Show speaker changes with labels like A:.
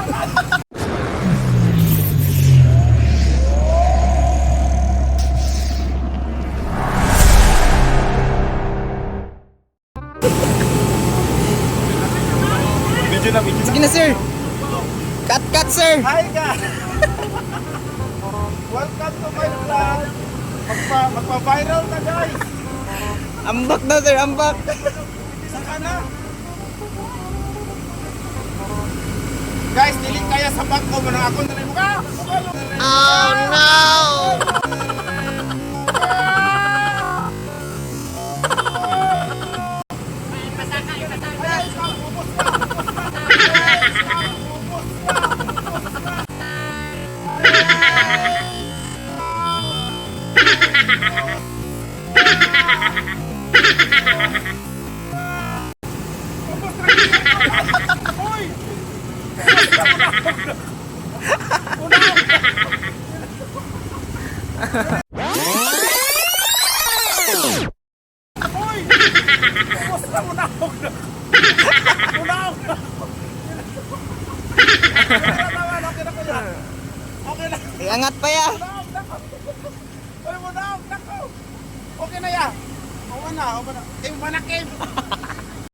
A: Video na, video na.
B: Sige na, sir. Cut, sir.
A: Hi guys! Welcome to my vlog! Magpa-viral na guys!
B: Ambak daw, sir. Ambak.
A: Saka na! Guys, dili kaya sa bangko mo na ako na rin mukha!
B: Oh, no! Iangat pa ya.
A: Okay na ya. Okay na. Eh, manakim.